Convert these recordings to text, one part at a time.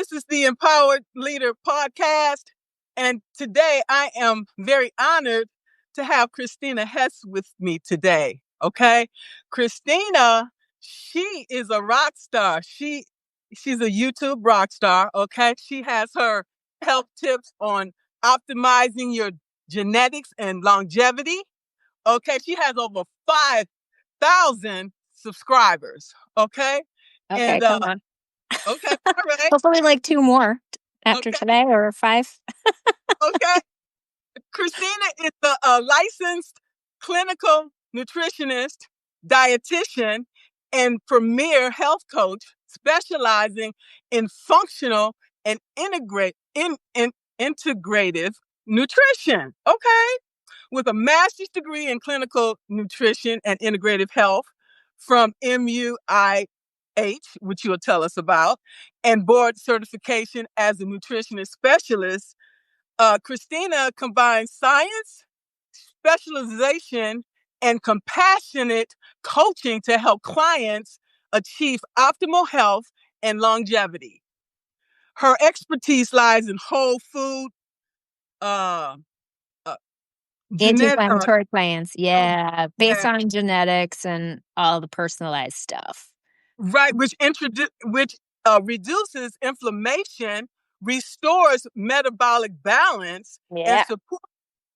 This is the Empowered Leader podcast. And today I am very honored to have Kristina Hess with me today. Okay. Kristina, she is a rock star. She's a YouTube rock star. Okay. She has her health tips on optimizing your genetics and longevity. Okay. She has over 5,000 subscribers. Okay. Okay, And come on. okay, all right. Hopefully like 2 more after Okay, today or 5. okay. Kristina is a licensed clinical nutritionist, dietitian, and premier health coach specializing in functional and integrative nutrition. Okay. With a master's degree in clinical nutrition and integrative health from MUIH, which you'll tell us about, and board certification as a nutritionist specialist. Kristina combines science, specialization, and compassionate coaching to help clients achieve optimal health and longevity. Her expertise lies in whole food, uh, uh, Anti-inflammatory plants, oh, based on genetics and all the personalized stuff. right, which reduces inflammation, restores metabolic balance, and Yeah. supports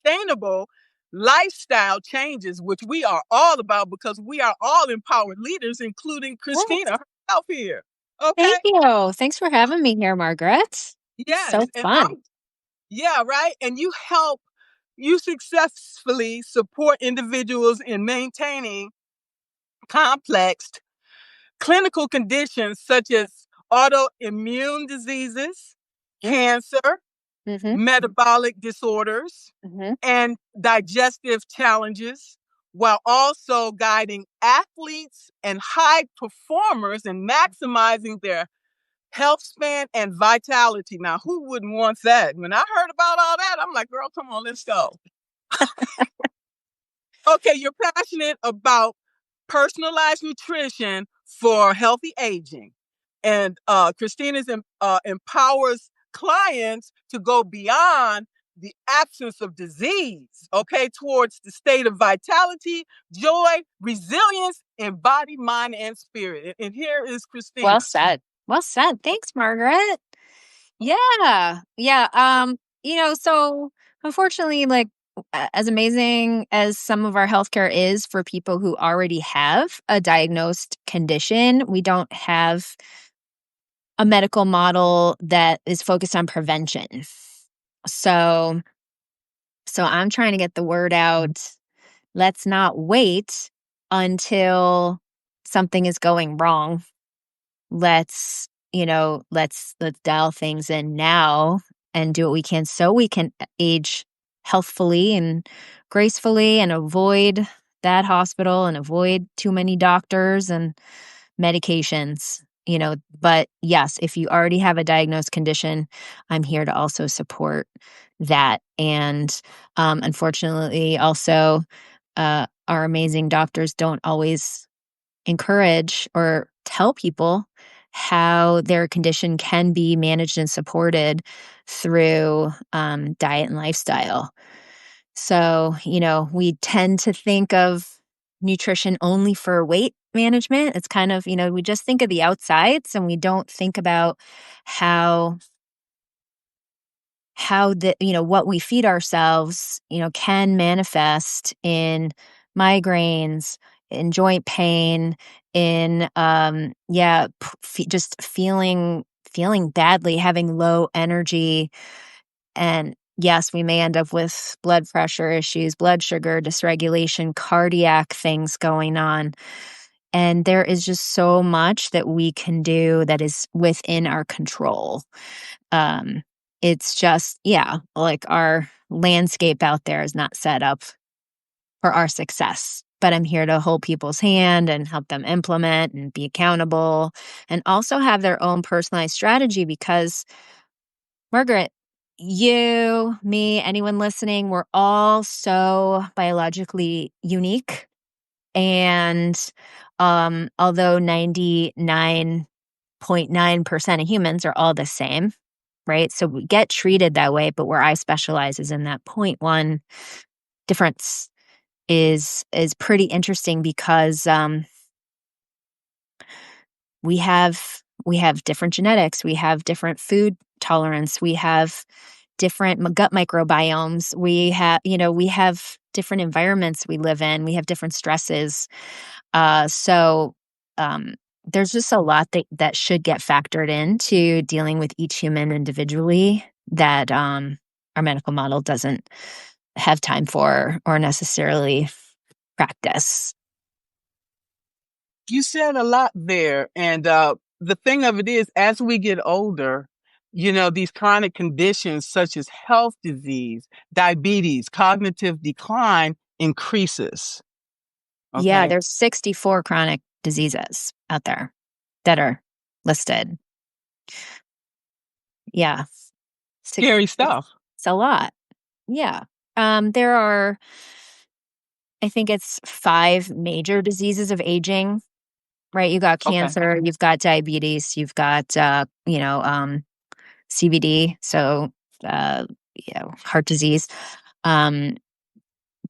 sustainable lifestyle changes, which we are all about because we are all empowered leaders, including Yes. Kristina herself here. Okay. Thank you. Thanks for having me here, Margaret. Yes. So fun. Yeah, right. And you successfully support individuals in maintaining complex clinical conditions such as autoimmune diseases, cancer, Mm-hmm. metabolic disorders, Mm-hmm. and digestive challenges, while also guiding athletes and high performers in maximizing their health span and vitality. Now, who wouldn't want that? When I heard about all that, I'm like, girl, come on, let's go. Okay, you're passionate about personalized nutrition for healthy aging. And Kristina's empowers clients to go beyond the absence of disease, okay, towards the state of vitality, joy, resilience in body, mind, and spirit. And here is Well Kristina. said. Well said. Thanks, Margaret. Yeah. Yeah. So unfortunately, like as amazing as some of our healthcare is for people who already have a diagnosed condition, we don't have a medical model that is focused on prevention. So I'm trying to get the word out. Let's not wait until something is going wrong. Let's dial things in now and do what we can so we can age healthfully and gracefully and avoid that hospital and avoid too many doctors and medications. But yes, if you already have a diagnosed condition, I'm here to also support that. And unfortunately, also, our amazing doctors don't always encourage or tell people how their condition can be managed and supported through diet and lifestyle. So, we tend to think of nutrition only for weight management. It's kind of, we just think of the outsides and we don't think about how what we feed ourselves, can manifest in migraines, in joint pain, in just feeling badly, having low energy. And yes, we may end up with blood pressure issues, blood sugar dysregulation, cardiac things going on. And there is just so much that we can do that is within our control. It's just, like our landscape out there is not set up for our success. But I'm here to hold people's hand and help them implement and be accountable and also have their own personalized strategy because, Margaret, you, me, anyone listening, we're all so biologically unique. And although 99 0.9% of humans are all the same, right? So we get treated that way, but where I specialize is in that zero point 0.1 difference is pretty interesting because we have different genetics, we have different food tolerance, we have different gut microbiomes, we have different environments we live in, we have different stresses. So there's just a lot that should get factored into dealing with each human individually that our medical model doesn't have time for or necessarily practice. You said a lot there. And the thing of it is, as we get older, these chronic conditions such as health disease, diabetes, cognitive decline increases. Yeah, Okay. there's 64 chronic diseases out there that are listed. Yeah, six, Scary stuff. it's a lot. Yeah. There are, I think it's 5 major diseases of aging, right? You got Okay. cancer, you've got diabetes, you've got, CVD, so, heart disease. Um,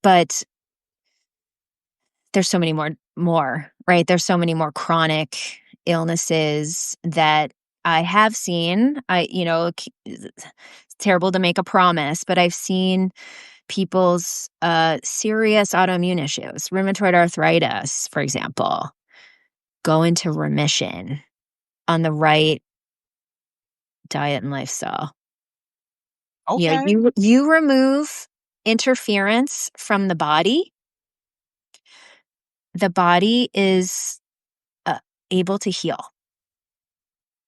but there's so many more, right? There's so many more chronic illnesses that I have seen. It's terrible to make a promise, but I've seen people's serious autoimmune issues, rheumatoid arthritis, for example, go into remission on the right diet and lifestyle. Okay. You remove interference from the body is able to heal.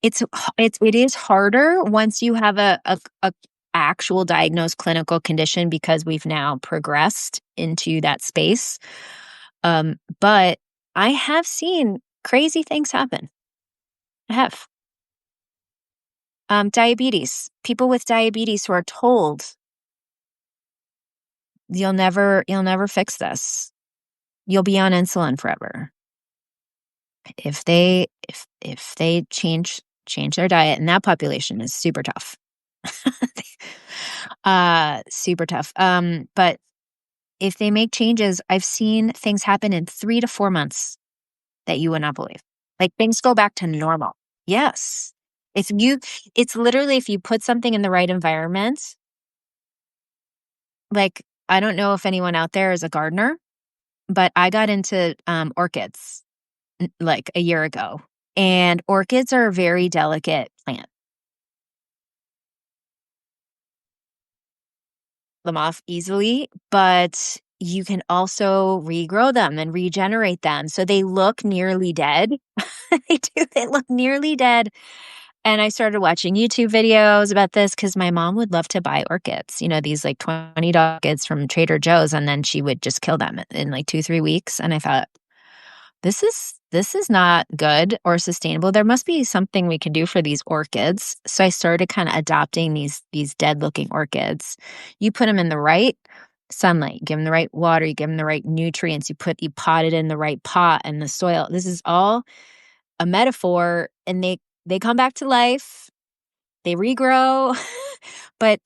It is harder once you have a actual diagnosed clinical condition because we've now progressed into that space. But I have seen crazy things happen. I have. Diabetes. People with diabetes who are told you'll never fix this. You'll be on insulin forever. If they change their diet, and that population is super tough. Super tough. But if they make changes, I've seen things happen in 3 to 4 months that you would not believe. Like, things go back to normal. Yes. It's literally if you put something in the right environment, like, I don't know if anyone out there is a gardener, but I got into orchids like a year ago. And orchids are a very delicate plant. Them off easily, but you can also regrow them and regenerate them. So they look nearly dead. They do. They look nearly dead. And I started watching YouTube videos about this because my mom would love to buy orchids, these like $20 orchids from Trader Joe's, and then she would just kill them in like 2-3 weeks. And I thought, this is not good or sustainable. There must be something we can do for these orchids. So I started kind of adopting these dead looking orchids. You put them in the right sunlight, give them the right water, you give them the right nutrients, you pot it in the right pot and the soil. This is all a metaphor, and they come back to life. They regrow. But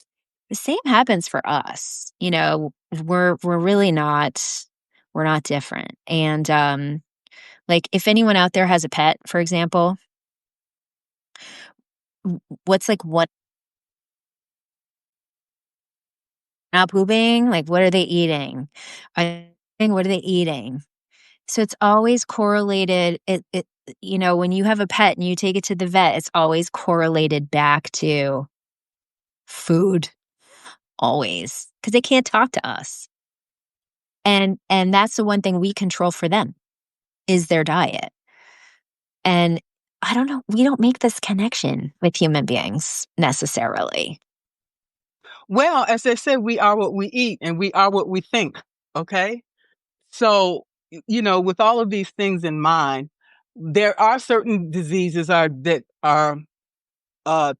the same happens for us. We're really not, we're not different. And like, if anyone out there has a pet, for example, what's like what not pooping? Like, what are they eating? What are they eating? So it's always correlated. When you have a pet and you take it to the vet, it's always correlated back to food, always, because they can't talk to us. And that's the one thing we control for them is their diet. And I don't know, we don't make this connection with human beings necessarily. Well, as they say, we are what we eat and we are what we think. Okay. So, with all of these things in mind, there are certain diseases that are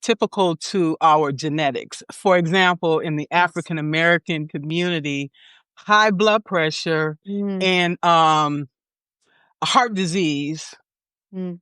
typical to our genetics. For example, in the African American community, high blood pressure Mm, and heart disease mm.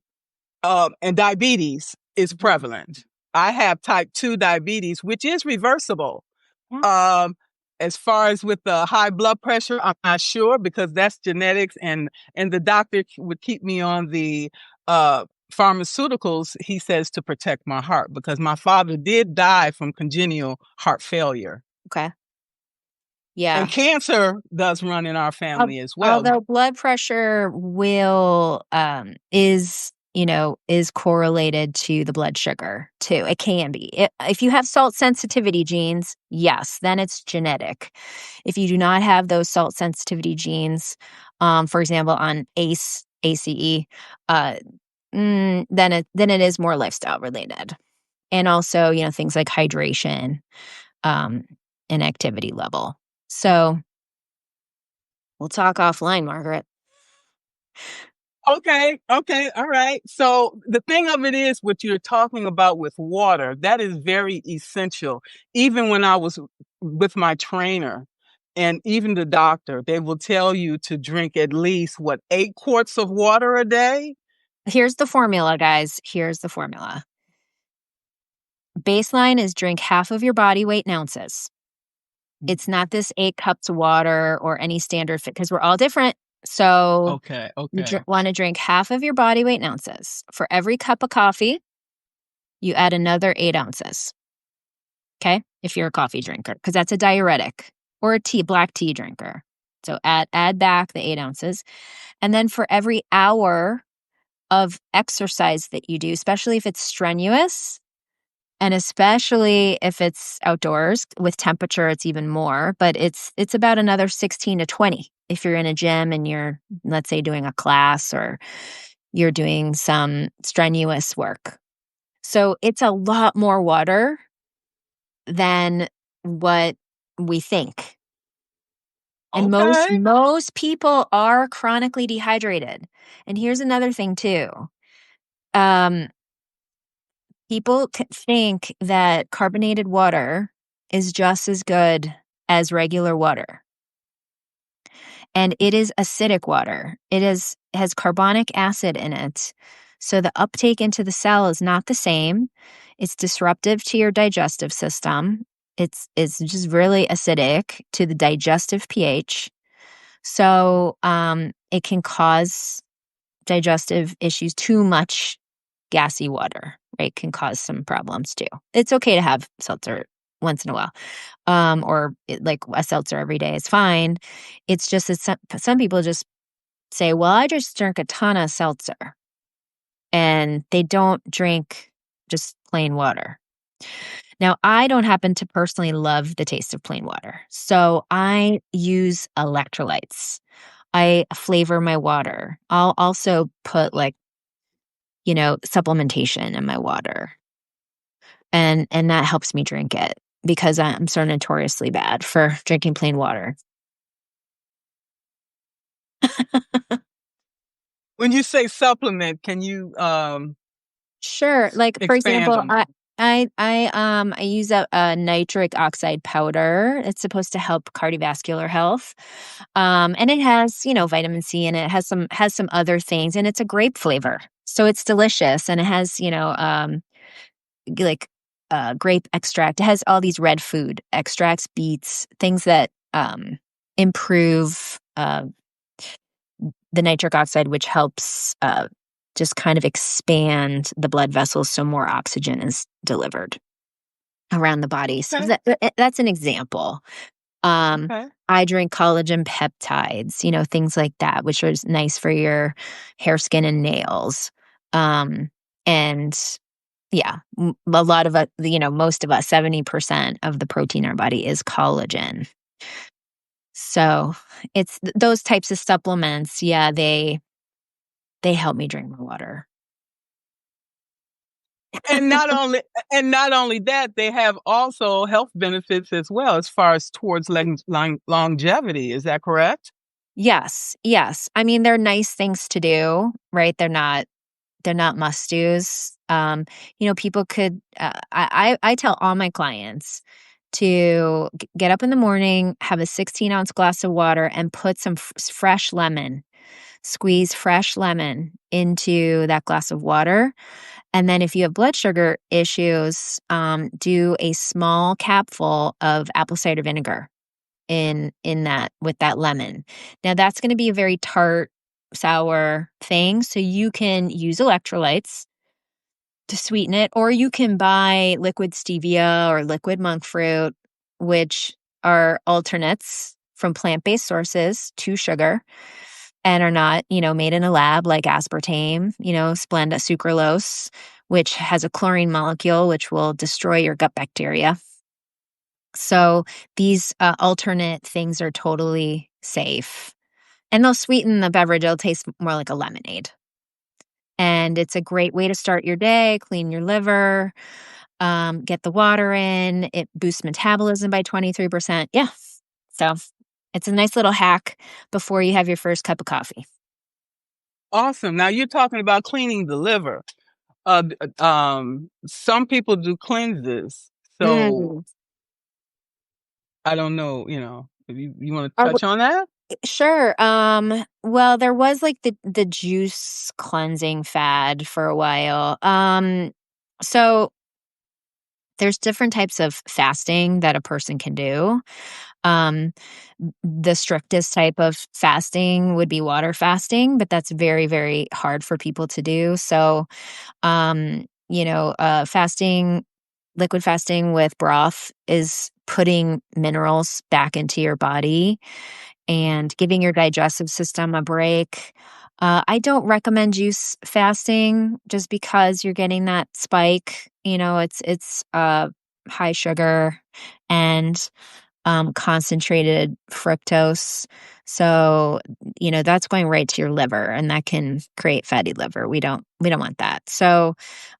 and diabetes is Mhm. prevalent. I have type 2 diabetes, which is reversible. Yeah. Um, as far as with the high blood pressure, I'm not sure because that's genetics, and the doctor would keep me on the uh, pharmaceuticals. He says to protect my heart because my father did die from congenital heart failure, Okay. and Yeah. cancer does run in our family as well. Although blood pressure will is correlated to the blood sugar too. It can be. If you have salt sensitivity genes, yes, then it's genetic. If you do not have those salt sensitivity genes, for example, on ACE, uh, then it is more lifestyle related, and also things like hydration, um, and activity level. So we'll talk offline, Margaret. Okay, okay, all right. So the thing of it is, what you're talking about with water, that is very essential. Even when I was with my trainer and even the doctor, they will tell you to drink at least, what, 8 quarts of water a day? Here's the formula, guys. Here's the formula. Baseline is drink half of your body weight in ounces. It's not this 8 cups of water or any standard fit because we're all different. So Okay, you okay. want to drink half of your body weight in ounces. For every cup of coffee, you add another 8 ounces. Okay, if you're a coffee drinker, because that's a diuretic, or a black tea drinker. So add back the 8 ounces, and then for every hour of exercise that you do, especially if it's strenuous, and especially if it's outdoors with temperature, it's even more, but it's about another 16 to 20 if you're in a gym and you're, let's say, doing a class or you're doing some strenuous work. So it's a lot more water than what we think. And most Okay. most people are chronically dehydrated. And here's another thing too. Um, People think that carbonated water is just as good as regular water, and it is acidic water. Has carbonic acid in it, so the uptake into the cell is not the same. It's disruptive to your digestive system. It's just really acidic to the digestive pH. So, it can cause digestive issues. Too much gassy water, right, can cause some problems too. It's okay to have seltzer once in a while, like a seltzer every day is fine. It's just that some people just say, "Well, I just drink a ton of seltzer," and they don't drink just plain water. Now, I don't happen to personally love the taste of plain water, so I use electrolytes. I flavor my water. I'll also put, like, supplementation in my water, and that helps me drink it because I'm so notoriously bad for drinking plain water. When you say supplement, can you Sure, like, for expand example, on I that? I I, I use a nitric oxide powder. It's supposed to help cardiovascular health, and it has, vitamin C in it. It has some other things, and it's a grape flavor, so it's delicious, and it has, like, grape extract. It has all these red food extracts, beets, things that, improve, the nitric oxide, which helps, just kind of expand the blood vessels so more oxygen is delivered around the body. So Okay, that's an example. Um, okay. I drink collagen peptides, things like that, which is nice for your hair, skin, and nails. Um, and yeah, a lot of us, most of us, 70% of the protein in our body is collagen. So it's those types of supplements. Yeah, they help me drink more water. And not only and not only that, they have also health benefits as well as far as towards longevity. Is that correct? Yes, yes. I mean, they're nice things to do, right? They're not must-dos. People could, I tell all my clients to get up in the morning, have a 16-ounce glass of water, and put some fresh lemon. Squeeze fresh lemon into that glass of water. And then if you have blood sugar issues, do a small capful of apple cider vinegar in that with that lemon. Now that's going to be a very tart, sour thing. So you can use electrolytes to sweeten it, or you can buy liquid stevia or liquid monk fruit, which are alternates from plant-based sources to sugar and are not, made in a lab like aspartame, Splenda sucralose, which has a chlorine molecule, which will destroy your gut bacteria. So these alternate things are totally safe. And they'll sweeten the beverage. It'll taste more like a lemonade. And it's a great way to start your day, clean your liver, get the water in. It boosts metabolism by 23%. Yeah. So it's a nice little hack before you have your first cup of coffee. Awesome. Now you're talking about cleaning the liver. Some people do cleanses. So Mm. I don't know, if you want to Are touch on that? Sure. Well, there was like the juice cleansing fad for a while. So there's different types of fasting that a person can do. Um, the strictest type of fasting would be water fasting, but that's very, very hard for people to do. So, fasting, liquid fasting with broth is putting minerals back into your body and giving your digestive system a break. I don't recommend juice fasting just because you're getting that spike. It's high sugar and concentrated fructose. So, that's going right to your liver and that can create fatty liver. We don't want that. So,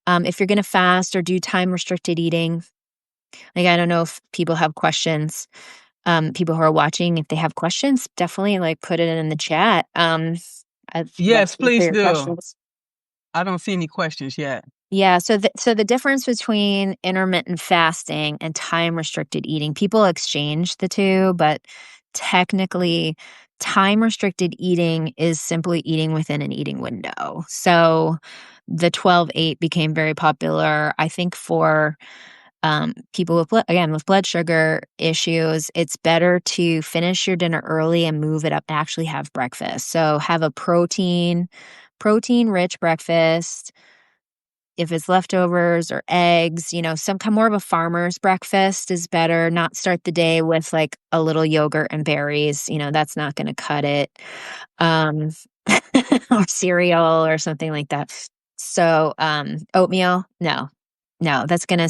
if you're going to fast or do time restricted eating, like, I don't know if people have questions. People who are watching, if they have questions, definitely like put it in the chat. I'd love Yes, to answer please your do. questions. I don't see any questions yet. Yeah, so the difference between intermittent fasting and time restricted eating, people exchange the two, but technically time restricted eating is simply eating within an eating window. So the 12-8 became very popular, I think, for people with blood sugar issues. It's better to finish your dinner early and move it up and actually have breakfast. So have a protein rich breakfast. If it's leftovers or eggs, some kind more of a farmer's breakfast is better. Not start the day with like a little yogurt and berries. That's not going to cut it. Um, or cereal or something like that. So, oatmeal, no, that's going to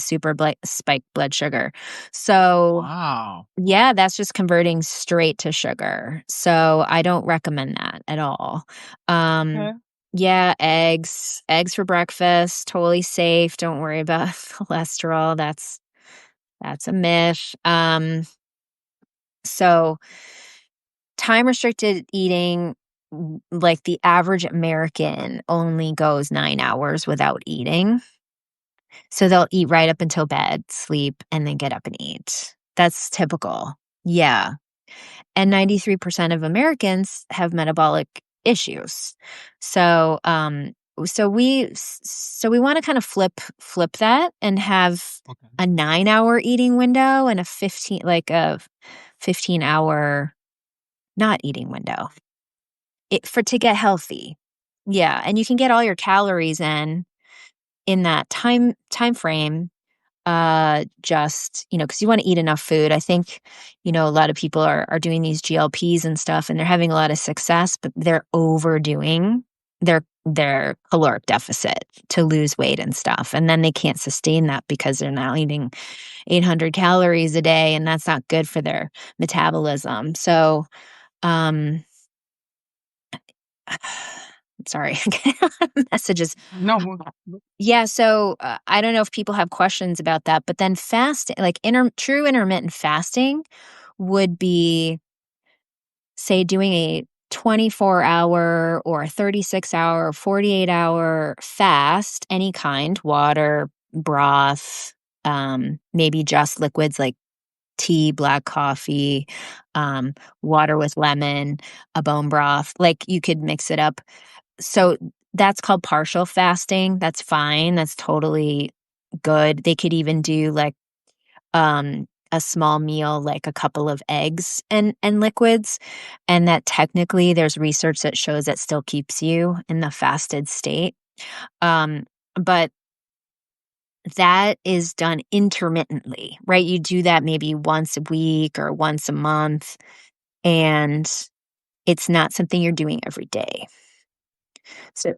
spike blood sugar. So, Wow. yeah, that's just converting straight to sugar. So I don't recommend that at all. Okay. Yeah, eggs for breakfast, totally safe. Don't worry about cholesterol. That's a myth. So time restricted eating, like the average American only goes 9 hours without eating. So they'll eat right up until bed, sleep, and then get up and eat. That's typical. Yeah. And 93% of Americans have metabolic issues. So, so we want to kind of flip that and have Okay. a 9 hour eating window and a 15 hour not eating window to get healthy. Yeah. And you can get all your calories in that time frame, just, because you want to eat enough food. I think, a lot of people are doing these GLPs and stuff and they're having a lot of success, but they're overdoing their caloric deficit to lose weight and stuff. And then they can't sustain that because they're now eating 800 calories a day and that's not good for their metabolism. So, um, sorry, messages. No. Yeah, so I don't know if people have questions about that, but then fasting, like true intermittent fasting, would be, say, doing a 24-hour or a 36-hour or 48-hour fast, any kind, water, broth, maybe just liquids like tea, black coffee, um, water with lemon, a bone broth. Like you could mix it up. So that's called partial fasting. That's fine. That's totally good. They could even do like a small meal, like a couple of eggs and liquids, and that technically there's research that shows that still keeps you in the fasted state. But that is done intermittently, right? You do that maybe once a week or once a month, and it's not something you're doing every day. So,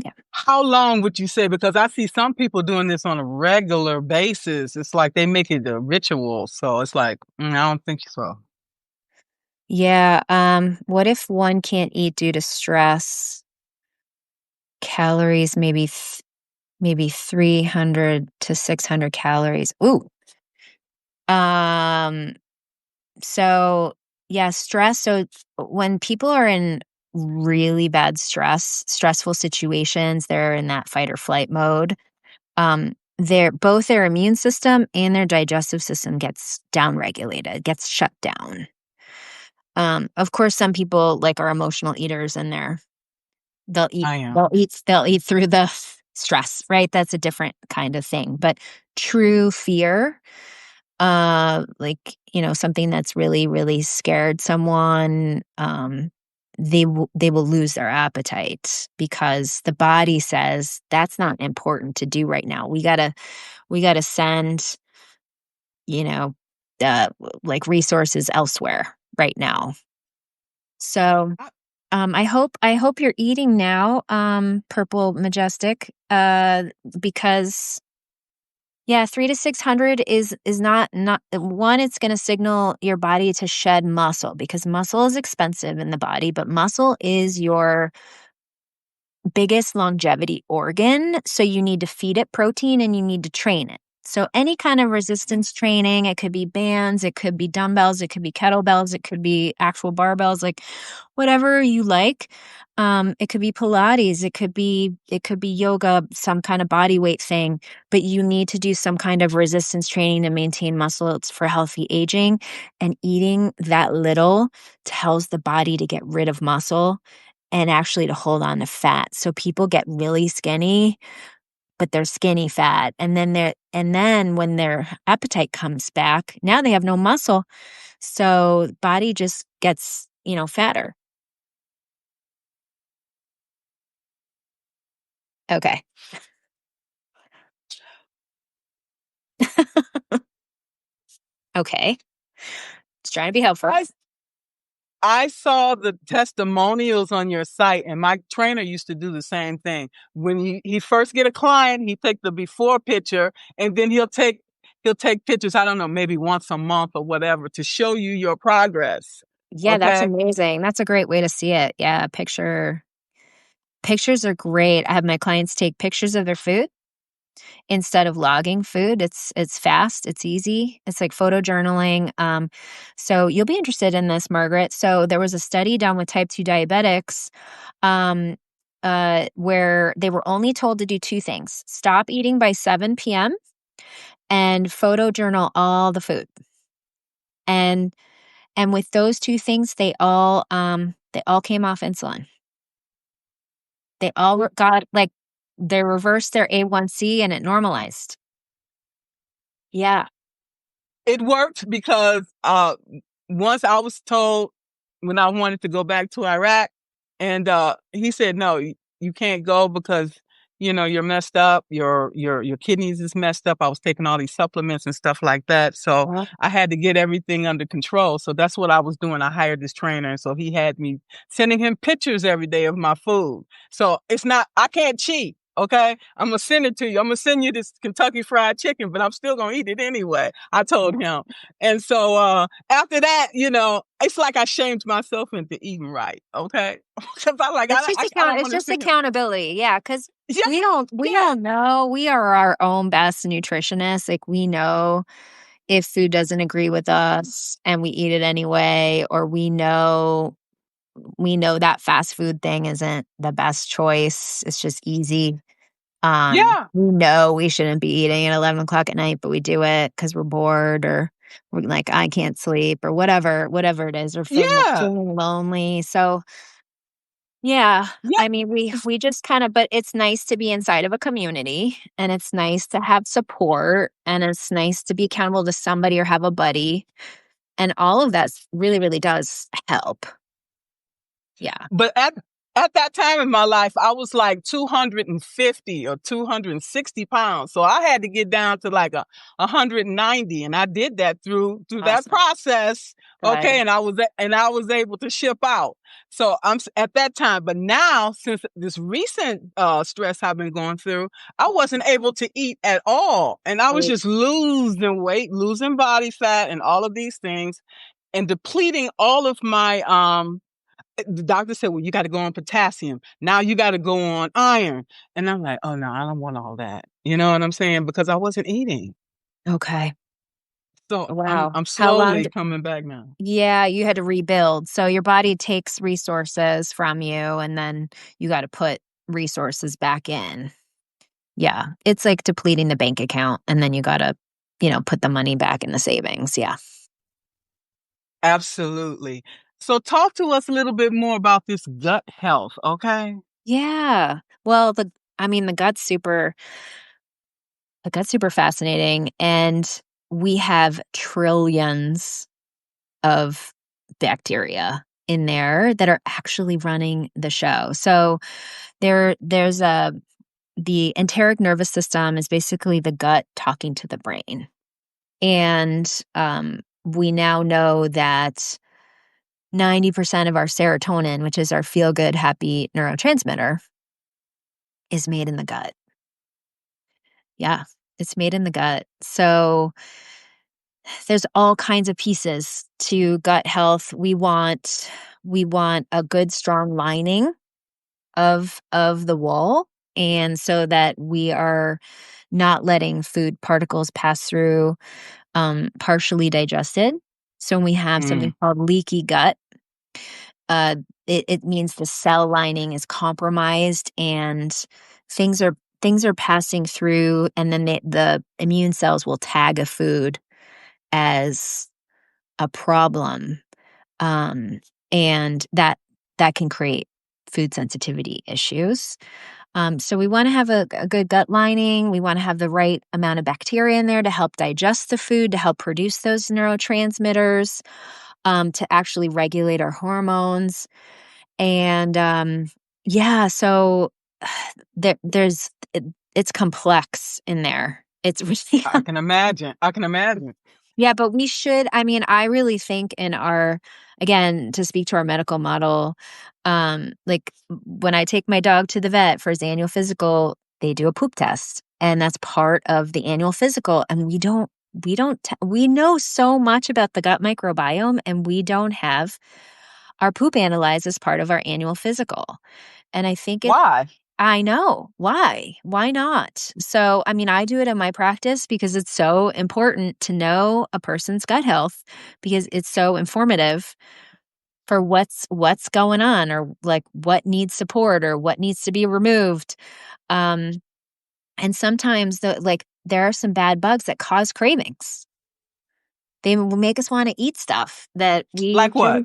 yeah. How long would you say? Because I see some people doing this on a regular basis. It's like they make it a ritual. So it's like, I don't think so. Yeah, what if one can't eat due to stress? Calories, maybe 300 to 600 calories. Ooh. Um, so yeah, stress. So when people are in really bad stressful situations, they're in that fight or flight mode. Both their immune system and their digestive system gets downregulated, gets shut down. Of course, some people like are emotional eaters and they'll eat I am. they'll eat through the stress, right? That's a different kind of thing. But true fear, like, something that's really, really scared someone, they will lose their appetite because the body says that's not important to do right now. We gotta send, you know, like resources elsewhere right now. So I, I hope you're eating now, Purple Majestic, because yeah, 3 to 600 is not one, it's gonna signal your body to shed muscle because muscle is expensive in the body, but muscle is your biggest longevity organ, so you need to feed it protein and you need to train it. So any kind of resistance training, it could be bands, it could be dumbbells, it could be kettlebells, it could be actual barbells, like whatever you like. It could be Pilates, it could be yoga, some kind of body weight thing, but you need to do some kind of resistance training to maintain muscle. It's for healthy aging, and eating that little tells the body to get rid of muscle and actually to hold on to fat. So people get really skinny, but they're skinny fat. And then when their appetite comes back, now they have no muscle. So body just gets, fatter. Okay. Okay. Just trying to be helpful. I I saw the testimonials on your site, and my trainer used to do the same thing. When he first get a client, he take the before picture, and then he'll take pictures. I don't know, maybe once a month or whatever, to show you your progress. Yeah, that's Okay. amazing. That's a great way to see it. Yeah, pictures are great. I have my clients take pictures of their food instead of logging food. It's fast, it's easy. It's like photo journaling. So you'll be interested in this, Margaret. So there was a study done with type 2 diabetics, where they were only told to do two things: stop eating by 7 p.m. and photo journal all the food. And with those two things, they all came off insulin. They all got like they reversed their A1C and it normalized. Yeah. It worked because once I was told when I wanted to go back to Iraq, and he said, "No, you can't go because you're messed up. Your kidneys is messed up." I was taking all these supplements and stuff like that, so Uh, I had to get everything under control. So that's what I was doing. I hired this trainer, and so he had me sending him pictures every day of my food. So it's not I can't cheat. Okay, I'm gonna send it to you. I'm gonna send you this Kentucky Fried Chicken, but I'm still gonna eat it anyway. I told him, and so after that, it's like I shamed myself into eating right. Okay, because I like I don't It's want to just sit here. accountability. Yeah, because Yeah, we yeah, don't know. We are our own best nutritionists. Like we know if food doesn't agree with us and we eat it anyway, or we know that fast food thing isn't the best choice. It's just easy. yeah. We know we shouldn't be eating at 11 o'clock at night, but we do it because we're bored, or like I can't sleep or whatever it is, or Yeah. feeling lonely. So yeah, Yeah. I mean, we just kind of, but it's nice to be inside of a community, and it's nice to have support, and it's nice to be accountable to somebody or have a buddy, and all of that really, really does help. Yeah. But at that time in my life, I was like 250 or 260 pounds. So I had to get down to like 190. And I did that through that Awesome. process. Okay. Good. And I was able to ship out. So at that time, but now since this recent stress I've been going through, I wasn't able to eat at all. And I was Right. just losing weight, losing body fat and all of these things and depleting all of my the doctor said, well, you got to go on potassium. Now you got to go on iron. And I'm like, oh, no, I don't want all that. You know what I'm saying? Because I wasn't eating. Okay. So Wow. I'm How long slowly coming back now. Yeah, you had to rebuild. So your body takes resources from you, and then you gotta put resources back in. Yeah, it's like depleting the bank account, and then you gotta, put the money back in the savings. Yeah. Absolutely. So talk to us a little bit more about this gut health, okay? Yeah. Well, I mean, the gut's super fascinating, and we have trillions of bacteria in there that are actually running the show. So there's the enteric nervous system is basically the gut talking to the brain. And we now know that 90% of our serotonin, which is our feel good, happy neurotransmitter, is made in the gut. Yeah, it's made in the gut. So there's all kinds of pieces to gut health. We want a good strong lining of the wall, and so that we are not letting food particles pass through partially digested. So when we have Mm, something called leaky gut, uh, it means the cell lining is compromised, and things are passing through, and then the immune cells will tag a food as a problem, um, and that can create food sensitivity issues. So we want to have a good gut lining. We want to have the right amount of bacteria in there to help digest the food, to help produce those neurotransmitters, to actually regulate our hormones. And yeah, so it's complex in there. It's really I can imagine. I can imagine. yeah, but we should, I mean, I really think in again, to speak to our medical model, like when I take my dog to the vet for his annual physical, they do a poop test, and that's part of the annual physical. And we know so much about the gut microbiome, and we don't have our poop analyzed as part of our annual physical. And I think Why? I know. Why? Why not? So, I mean, I do it in my practice because it's so important to know a person's gut health, because it's so informative for what's going on, or like what needs support or what needs to be removed. Um and sometimes there are some bad bugs that cause cravings. They will make us want to eat stuff that we Like just what?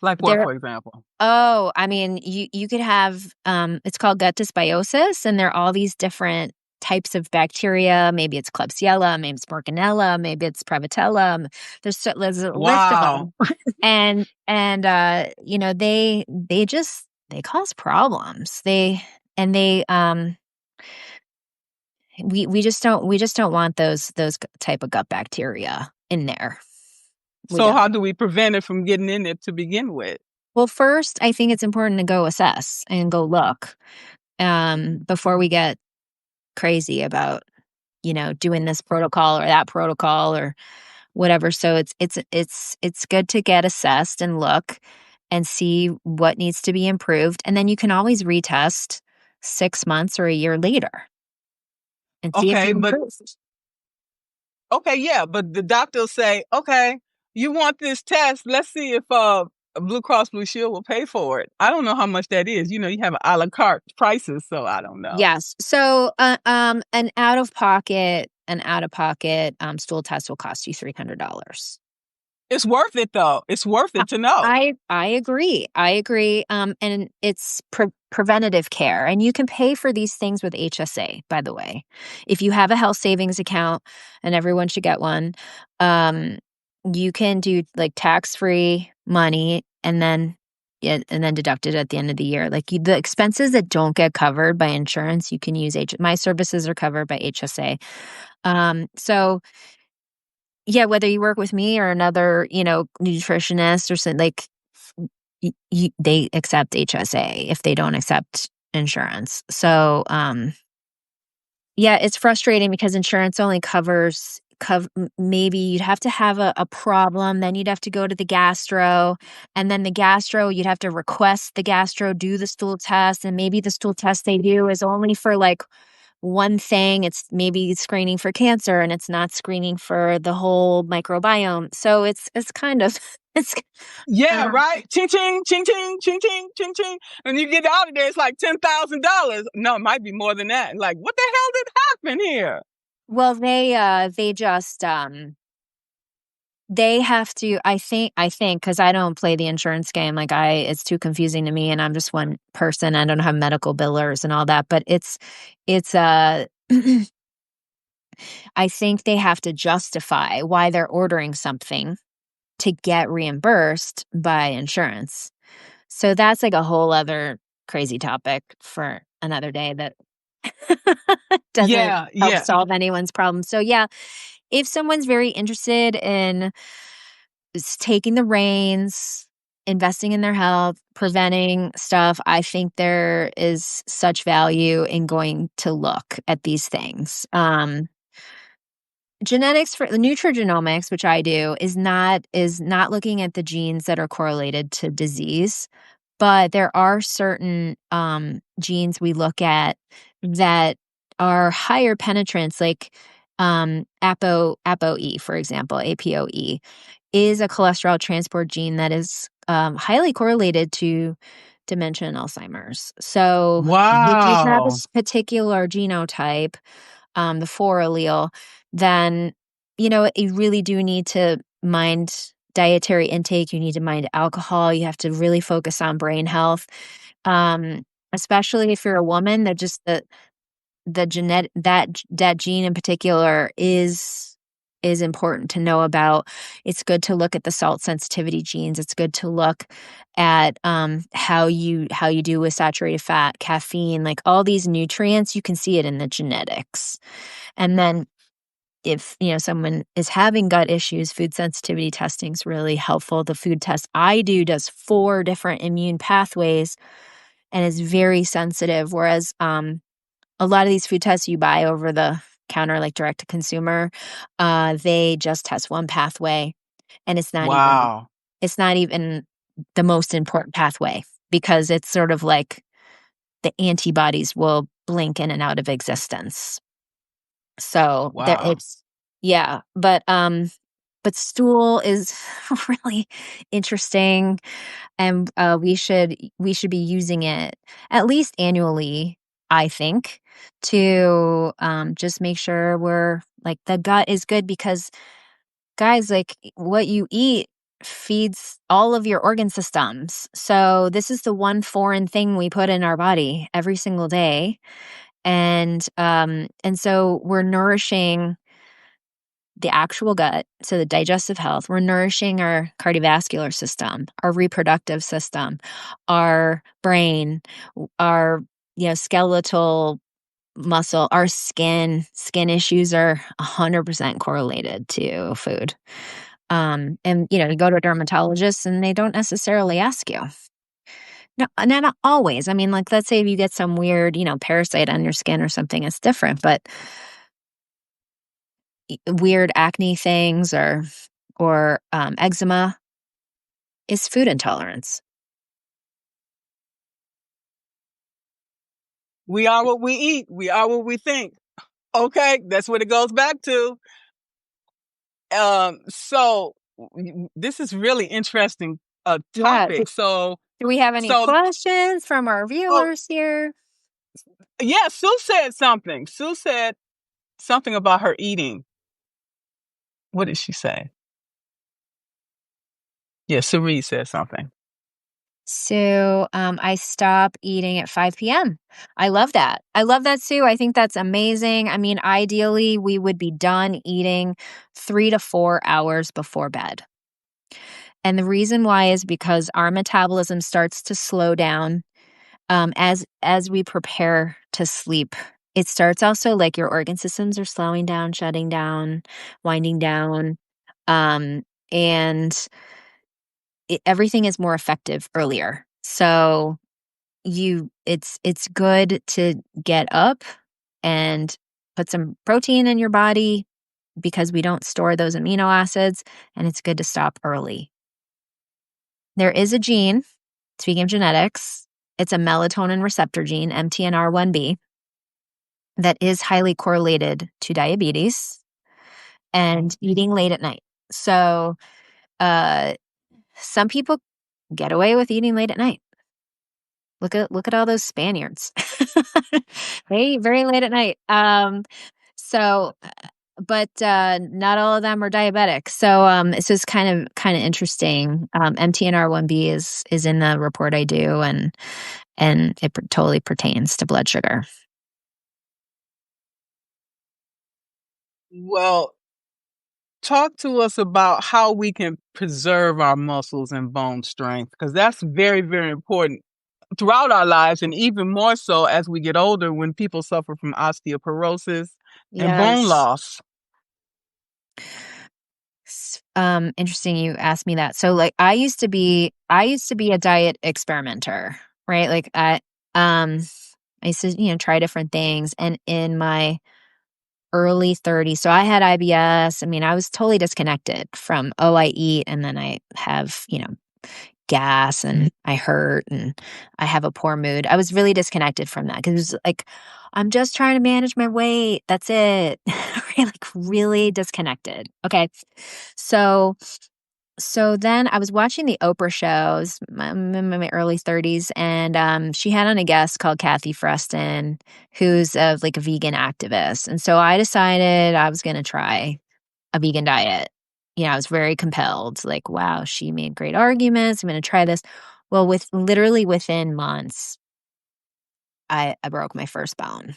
Like what, there for example? Oh, I mean, you could have, it's called gut dysbiosis, and there are all these different types of bacteria. Maybe it's Klebsiella, maybe it's Morganella, maybe it's Prevotella. There's a list of Wow. them, and they cause problems. We just don't want those type of gut bacteria in there. We So don't. how do we prevent it from getting in it to begin with? Well, first, I think it's important to go assess and go look, before we get crazy about, doing this protocol or that protocol or whatever. So it's good to get assessed and look and see what needs to be improved. And then you can always retest 6 months or a year later and see if Okay, you've but improved. okay, yeah, but the doctor will say, okay, you want this test? Let's see if Blue Cross Blue Shield will pay for it. I don't know how much that is. You know, you have a la carte prices, so I don't know. Yes. So, an out of pocket an out-of-pocket stool test will cost you $300. It's worth it though. It's worth it to know. I agree. I agree. And it's preventative care, and you can pay for these things with HSA. By the way, if you have a health savings account, and everyone should get one, you can do like tax-free money, and then yeah, and then deduct it at the end of the year. Like the expenses that don't get covered by insurance, you can use My services are covered by HSA. So yeah, whether you work with me or another, nutritionist or something, like they accept HSA if they don't accept insurance. So, yeah, it's frustrating because insurance only covers maybe you'd have to have a problem, then you'd have to go to the gastro, and then the gastro, you'd have to request the gastro do the stool test, and maybe the stool test they do is only for like one thing. It's maybe screening for cancer, and it's not screening for the whole microbiome. So it's kind of it's Yeah, um, right. Ching ching, ching ching, ching ching, ching ching. And you get out of there, it's like $10,000. No, it might be more than that. Like, what the hell did happen here? well, they just they have to, I think, because I don't play the insurance game, like it's too confusing to me, and I'm just one person. I don't have medical billers and all that, but it's I think they have to justify why they're ordering something to get reimbursed by insurance. So that's like a whole other crazy topic for another day that doesn't Yeah, help yeah. solve anyone's problem. So yeah, if someone's very interested in taking the reins, investing in their health, preventing stuff, I think there is such value in going to look at these things. Genetics for the nutrigenomics, which I do, is not looking at the genes that are correlated to disease, but there are certain genes we look at that are higher penetrance, like ApoE, for example. ApoE is a cholesterol transport gene that is highly correlated to dementia and Alzheimer's. So if you have a Wow. particular genotype, the 4 allele, then, you really do need to mind dietary intake. You need to mind alcohol. You have to really focus on brain health. Especially if you're a woman, that just the genetic that gene in particular is important to know about. It's good to look at the salt sensitivity genes. It's good to look at how you do with saturated fat, caffeine, like all these nutrients. You can see it in the genetics. And then if someone is having gut issues, food sensitivity testing is really helpful. The food test I do does 4 different immune pathways and is very sensitive. Whereas a lot of these food tests you buy over the counter, like direct to consumer, they just test one pathway, and Wow. it's not even the most important pathway, because it's sort of like the antibodies will blink in and out of existence. So there Wow. it's yeah, but stool is really interesting, and we should be using it at least annually, I think, to just make sure we're like the gut is good, because guys, like what you eat feeds all of your organ systems. So this is the one foreign thing we put in our body every single day. And so we're nourishing the actual gut, so the digestive health. We're nourishing our cardiovascular system, our reproductive system, our brain, our skeletal muscle, our skin issues are 100% correlated to food. And you go to a dermatologist and they don't necessarily ask you. No, not always. I mean, like, let's say if you get some weird, parasite on your skin or something, it's different. But weird acne things or eczema is food intolerance. We are what we eat. We are what we think. Okay, that's what it goes back to. So this is really interesting Yeah. Do, topic. So do we have any so questions from our oh viewers here? yeah, Sue said something. Sue said something about her eating. What did she say? Yeah, Cerise said something. So, I stop eating at 5 PM. I love that. I love that too. I think that's amazing. I mean, ideally, we would be done eating 3 to 4 hours before bed. And the reason why is because our metabolism starts to slow down, as we prepare to sleep. It starts also like your organ systems are slowing down, shutting down, winding down, um, and everything is more effective earlier. So it's good to get up and put some protein in your body because we don't store those amino acids, and it's good to stop early. There is a gene, speaking of genetics, it's a melatonin receptor gene, MTNR1B, that is highly correlated to diabetes and eating late at night. So, uh, some people get away with eating late at night. Look at all those Spaniards. They very late at night. So, but not all of them are diabetic. So, it's just kind of interesting. MTNR1B is in the report I do, and it totally pertains to blood sugar. Well, talk to us about how we can preserve our muscles and bone strength, because that's very, very important throughout our lives, and even more so as we get older when people suffer from osteoporosis and bone Yes. loss. Interesting you asked me that. So like I used to be a diet experimenter, right? Like um I used to, try different things, and in my early 30s. So I had IBS. I mean, I was totally disconnected from, oh, I eat and then I have, gas and I hurt and I have a poor mood. I was really disconnected from that because it was like, I'm just trying to manage my weight. That's it. Right? Like really disconnected. Okay. So so then I was watching the Oprah shows. I'm in my early 30s, and she had on a guest called Kathy Freston, who's like a vegan activist. And so I decided I was going to try a vegan diet. I was very compelled. Like, wow, she made great arguments. I'm going to try this. Well, with literally within months, I broke my first bone.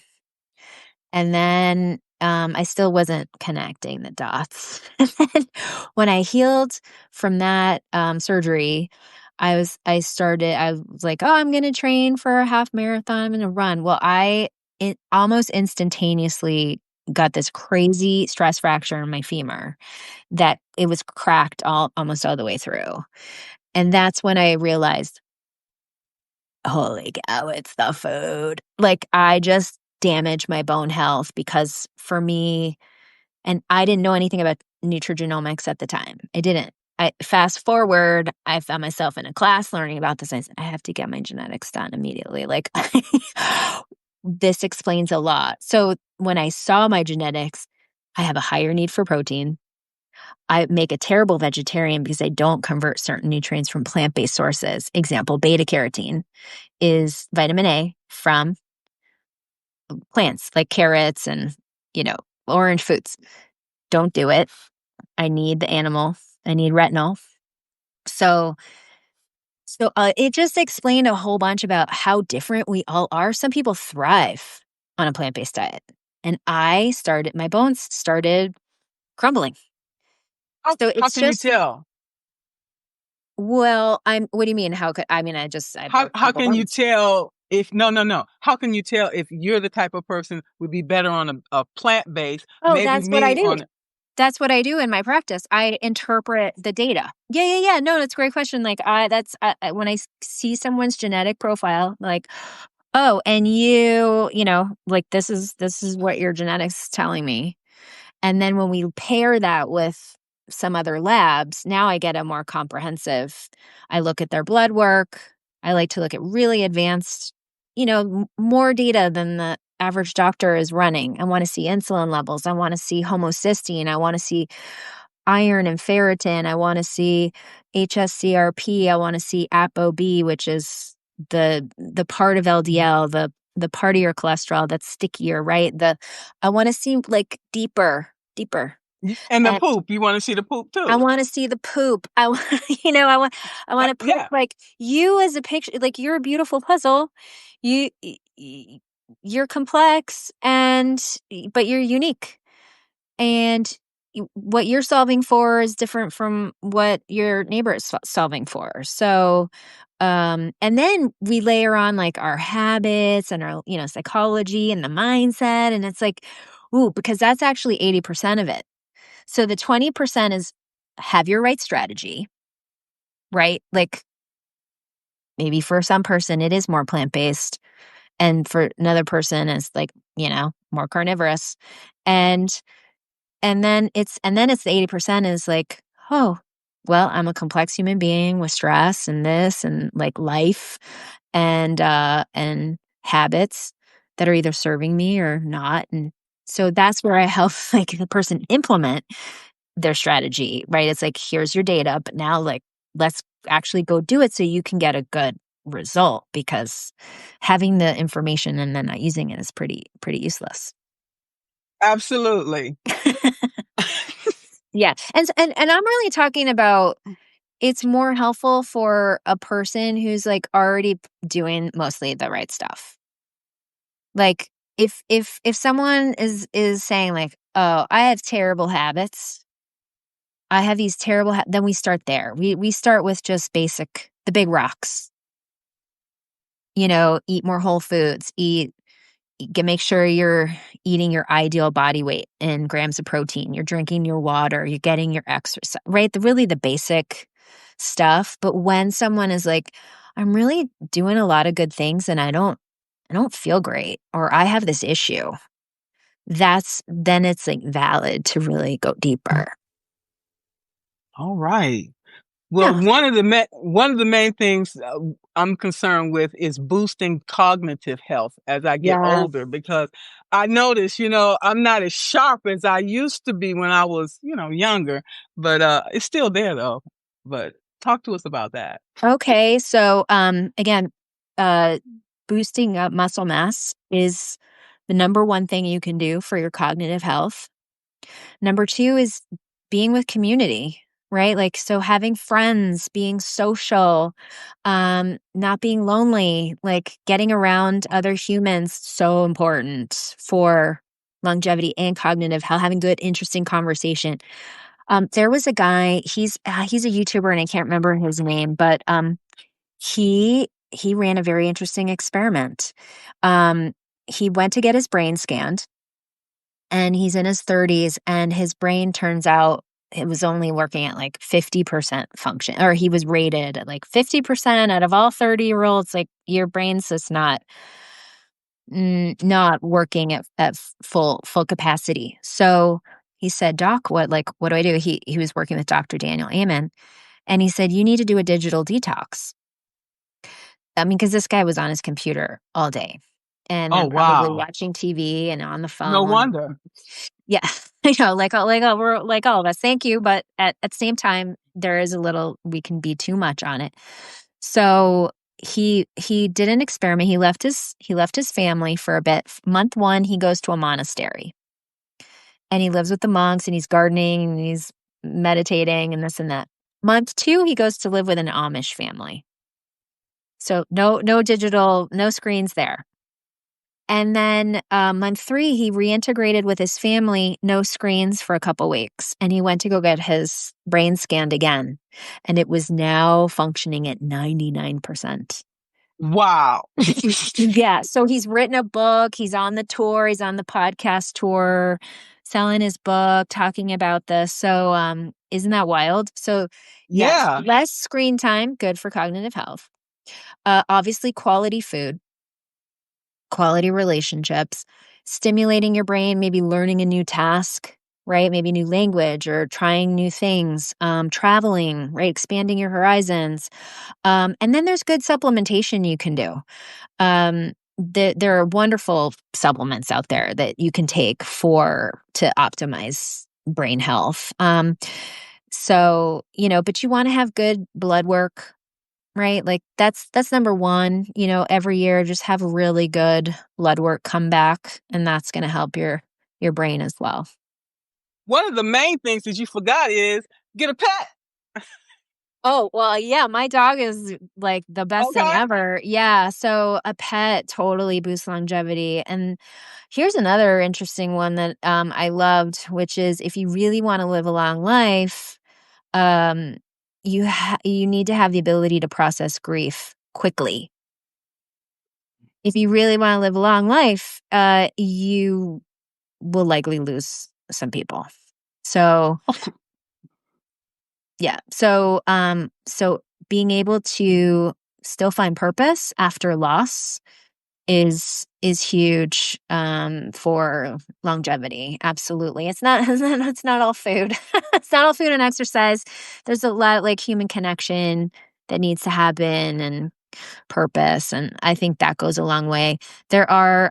And then, I still wasn't connecting the dots. And then when I healed from that, surgery, I was like, "Oh, I'm gonna train for a half marathon, I'm gonna run." Well, it almost instantaneously got this crazy stress fracture in my femur that it was cracked almost all the way through. And that's when I realized, holy cow, it's the food. Like, I just damaged my bone health because for me, and I didn't know anything about nutrigenomics at the time. I didn't. I fast forward, I found myself in a class learning about this. I said, I have to get my genetics done immediately. Like, this explains a lot. So when I saw my genetics, I have a higher need for protein. I make a terrible vegetarian because I don't convert certain nutrients from plant-based sources. Example, beta carotene is vitamin A from plants like carrots and, you know, orange foods. Don't do it. I need the animal. I need retinol. So, it just explained a whole bunch about how different we all are. Some people thrive on a plant-based diet, and my bones started crumbling. So How it's can you just, tell? well, what do you mean? How could, I mean, I How broke a couple can you bones. tell if no, no, no. How can you tell if you're the type of person would be better on a plant base, Oh, maybe that's what I me do. on That's what I do in my practice. I interpret the data. Yeah, yeah, yeah. No, that's a great question. Like, when see someone's genetic profile, like, oh, and like this is what your genetics is telling me. And then when we pair that with some other labs, now I get a more comprehensive. I look at their blood work. I like to look at really advanced, more data than the average doctor is running. I want to see insulin levels. I want to see homocysteine. I want to see iron and ferritin. I want to see HSCRP. I want to see ApoB, which is the part of LDL, the the part of your cholesterol that's stickier, right? I want to see like deeper. And the And poop, you want to see the poop I too. want to see the poop. I want to poop Yeah, like you as a picture, like you're a beautiful puzzle. You, you're complex but you're unique. And what you're solving for is different from what your neighbor is solving for. So, and then we layer on like our habits and our, psychology and the mindset. And it's like, ooh, because that's actually 80% of it. So the 20% is have your right strategy, right? Like maybe for some person, it is more plant based. And for another person, it's like, more carnivorous. And and then it's the 80% is like, oh, well, I'm a complex human being with stress and this and like life and habits that are either serving me or not. And so that's where I help like the person implement their strategy, right? It's like, here's your data, but now like let's actually go do it so you can get a good result because having the information and then not using it is pretty useless. absolutely. Yeah. And I'm really talking about it's more helpful for a person who's like already doing mostly the right stuff. Like if someone is saying like, "Oh, I have terrible habits. I have these terrible then we start there. We start with just the big rocks. Eat more whole foods, make sure you're eating your ideal body weight in grams of protein. You're drinking your water. You're getting your exercise, right? Really the basic stuff. But when someone is like, I'm really doing a lot of good things and I don't feel great, or I have this issue, then it's like valid to really go deeper. All right. Well, Yeah. one of the main things I'm concerned with is boosting cognitive health as I get Yeah. older because I notice, I'm not as sharp as I used to be when I was, younger, but it's still there though. But talk to us about that. Okay. So, again, uh, boosting up muscle mass is the number one thing you can do for your cognitive health. Number two is being with community, right? Like, so having friends, being social, not being lonely, like getting around other humans, so important for longevity and cognitive health, having good, interesting conversation. There was a guy, he's a YouTuber and I can't remember his name, but he ran a very interesting experiment. Um, he went to get his brain scanned and he's in his 30s and his brain turns out it was only working at like 50% function, or he was rated at like 50% out of all 30-year-olds. Like your brain's just not working at full capacity. So he said, Doc, what do I do? He was working with Dr. Daniel Amen, and he said, you need to do a digital detox. I mean, because this guy was on his computer all day and Oh, then probably wow. watching TV and on the No phone. wonder. Yeah, I know, we're like all of us. Thank you, but at the same time, there is a little we can be too much on it. So he did an experiment. He left his family for a bit. Month one, he goes to a monastery and he lives with the monks and he's gardening and he's meditating and this and that. Month two, he goes to live with an Amish family. So no digital, no screens there. And then month three, he reintegrated with his family, no screens for a couple weeks. And he went to go get his brain scanned again. And it was now functioning at 99%. Wow. Yeah. So he's written a book. He's on the tour. He's on the podcast tour, selling his book, talking about this. So isn't that wild? So yes, Yeah. less screen time, good for cognitive health. Obviously, quality food, quality relationships, stimulating your brain, maybe learning a new task, right? Maybe new language or trying new things, traveling, right? Expanding your horizons. And then there's good supplementation you can do. There are wonderful supplements out there that you can take to optimize brain health. So, but you want to have good blood work, right? Like that's number one. Every year just have really good blood work come back, and that's going to help your brain as well. One of the main things that you forgot is get a pet. Oh, well, yeah, my dog is like the best thing Okay. ever. Yeah, so a pet totally boosts longevity. And here's another interesting one that I loved, which is if you really want to live a long life, um, you need to have the ability to process grief quickly. If you really want to live a long life, you will likely lose some people. So yeah. So being able to still find purpose after loss is huge for longevity. Absolutely. It's not all food. It's not all food and exercise. There's a lot like human connection that needs to happen and purpose, and I think that goes a long way. There are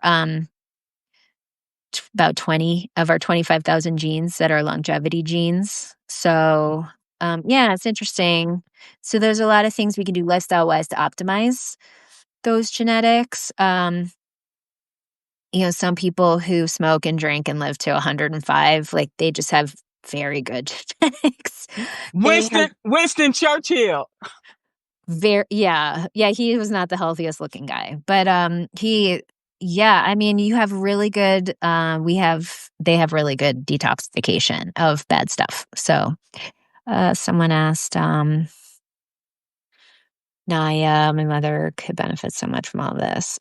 about 20 of our 25,000 genes that are longevity genes. So, yeah, it's interesting. So there's a lot of things we can do lifestyle-wise to optimize those genetics. Some people who smoke and drink and live to 105, like they just have very good genetics. They have Winston Churchill. yeah, he was not the healthiest looking guy, but yeah, I mean, you have really good they have really good detoxification of bad stuff. So someone asked Naya, my mother could benefit so much from all this.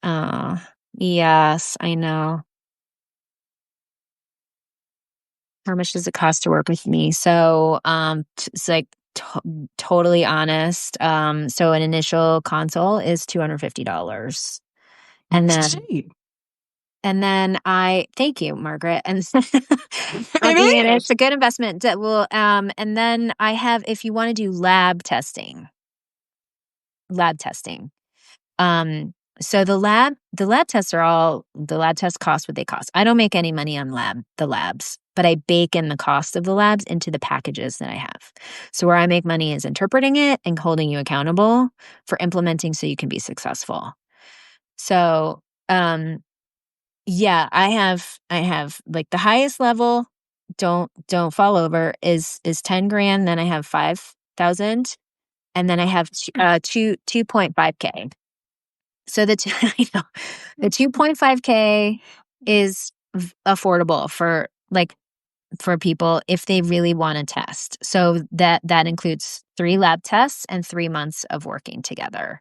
Yes, I know. How much does it cost to work with me? So it's like totally honest. So an initial consult is $250. And then Cheap. And then I thank you, Margaret. And I mean, It it's is. a good investment that will and then I have if you want to do lab testing. Um so the lab tests are all the lab tests cost what they cost. I don't make any money on the labs, but I bake in the cost of the labs into the packages that I have. So where I make money is interpreting it and holding you accountable for implementing so you can be successful. So, yeah, I have like the highest level, don't fall over is 10 grand, then I have 5,000, and then I have 2.5K. So I know the 2.5K is affordable for people if they really want to test. So that includes 3 lab tests and 3 months of working together.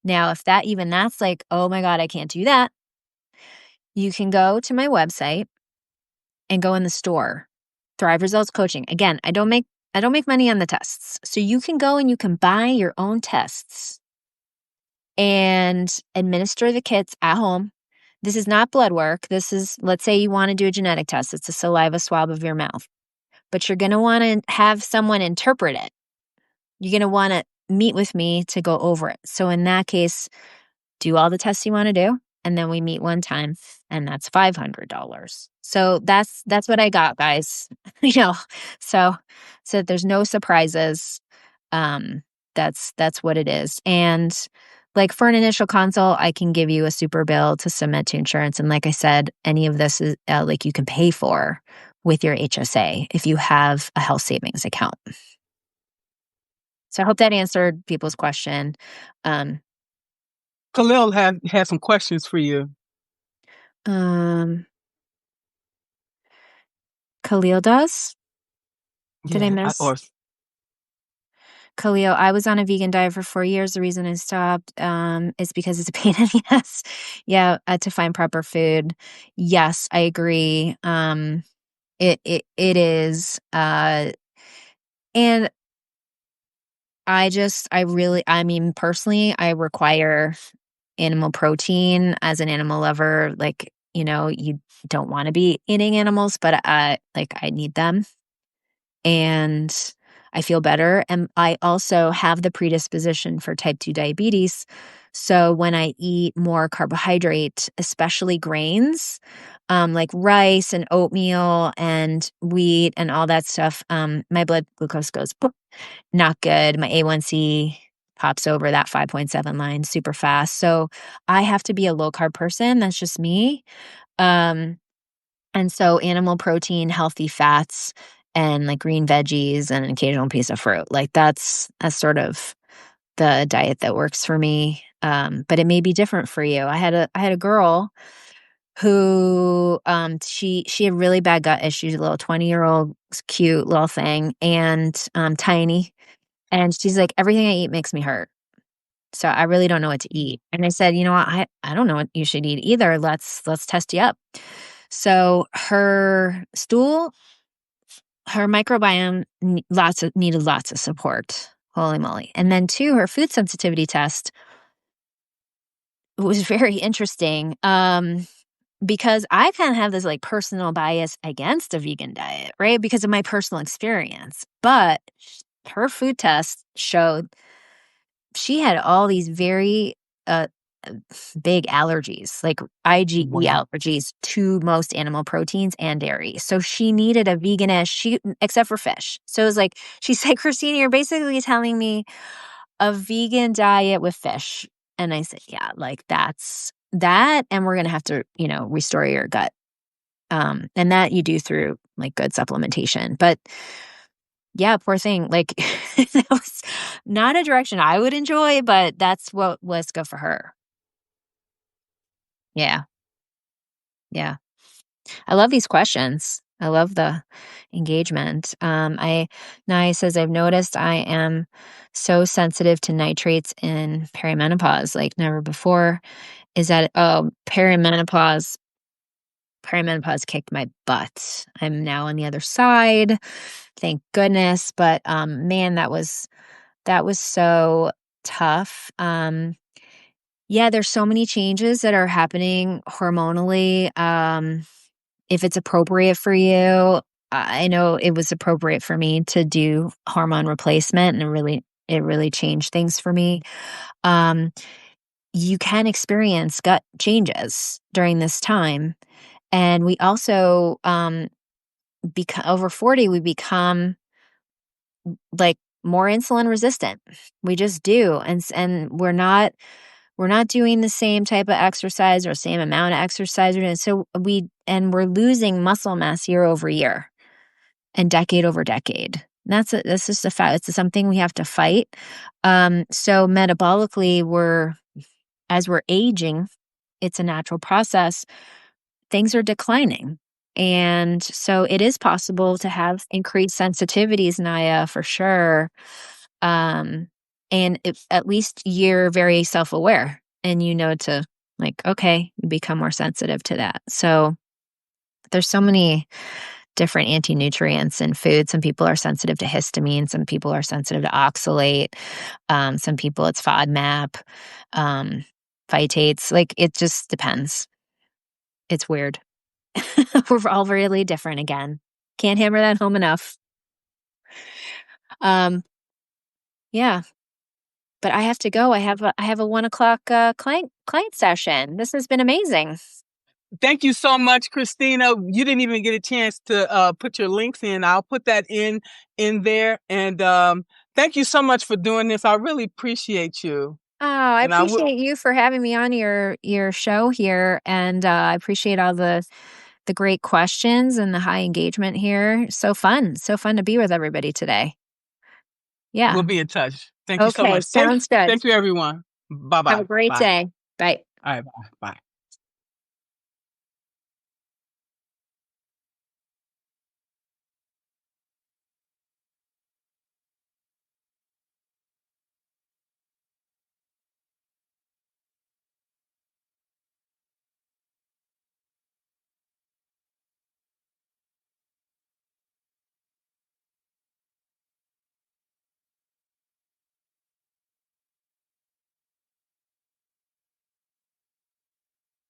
Now, if that's like, "Oh my god, I can't do that." You can go to my website and go in the store, Thrive Results Coaching. Again, I don't make money on the tests. So you can go and you can buy your own tests and administer the kits at home. This is not blood work. This is, let's say you want to do a genetic test. It's a saliva swab of your mouth, but you're going to want to have someone interpret it. You're going to want to meet with me to go over it. So in that case, do all the tests you want to do, and then we meet one time, and that's $500. So that's what I got, guys. you know, so so there's no surprises. Um, that's what it is. And like for an initial consult, I can give you a super bill to submit to insurance. And like I said, any of this is like you can pay for with your HSA if you have a health savings account. So I hope that answered people's question. Um, Khalil had some questions for you. um, Khalil does? Did I Yeah, miss? Khalil, I was on a vegan diet for 4 years. The reason I stopped is because it's a pain in the ass. Yeah, to find proper food. Yes, I agree. It is. And I mean, personally, I require animal protein as an animal lover. Like, you don't want to be eating animals, but like I need them. And I feel better. And I also have the predisposition for type 2 diabetes. So when I eat more carbohydrate, especially grains, like rice and oatmeal and wheat and all that stuff, my blood glucose goes boop, not good. My A1C pops over that 5.7 line super fast. So I have to be a low carb person. That's just me. Um, and so animal protein, healthy fats, and like green veggies and an occasional piece of fruit. Like that's sort of the diet that works for me. But it may be different for you. I had a girl who she had really bad gut issues, a little 20-year-old cute little thing, and tiny. And she's like, everything I eat makes me hurt. So I really don't know what to eat. And I said, you know what, I don't know what you should eat either. Let's test you up. So her stool, her microbiome needed lots of support. Holy moly. And then two, her food sensitivity test was very interesting. Because I kind of have this like personal bias against a vegan diet, right? Because of my personal experience. But her food test showed she had all these very uh, uh, big allergies, like IgE allergies to most animal proteins and dairy. So she needed a veganish, except for fish. So it was like, she said, Kristina, you're basically telling me a vegan diet with fish. And I said, yeah, like that's that. And we're going to have to, restore your gut. And that you do through like good supplementation. But yeah, poor thing. Like that was not a direction I would enjoy, but that's what was good for her. Yeah. Yeah. I love these questions. I love the engagement. Nai says, I've noticed I am so sensitive to nitrates in perimenopause, like never before. Is that, oh, perimenopause kicked my butt. I'm now on the other side. Thank goodness. But man, that was so tough. Yeah, there's so many changes that are happening hormonally. If it's appropriate for you, I know it was appropriate for me to do hormone replacement, and it really changed things for me. Um, you can experience gut changes during this time. And we also, over 40, we become like more insulin resistant. We just do. And we're not doing the same type of exercise or same amount of exercise. So we're losing muscle mass year over year and decade over decade. That's just a fact. It's something we have to fight. So metabolically, as we're aging, it's a natural process. Things are declining. And so it is possible to have increased sensitivities, Naya, for sure. And at least you're very self-aware and to like, okay, you become more sensitive to that. So there's so many different anti-nutrients in food. Some people are sensitive to histamine. Some people are sensitive to oxalate. Some people it's FODMAP, phytates. Like it just depends. It's weird. We're all really different again. Can't hammer that home enough. Yeah, but I have to go. I have a 1 o'clock client session. This has been amazing. Thank you so much, Kristina. You didn't even get a chance to put your links in. I'll put that in there. And thank you so much for doing this. I really appreciate you. Oh, I And I will. appreciate you for having me on your show here, and I appreciate all the great questions and the high engagement here. So fun to be with everybody today. Yeah. We'll be in touch. Thank you so Okay, much. sounds good. Thank you, everyone. Have a Bye-bye. great Bye. day. Bye. All right. Bye. Bye.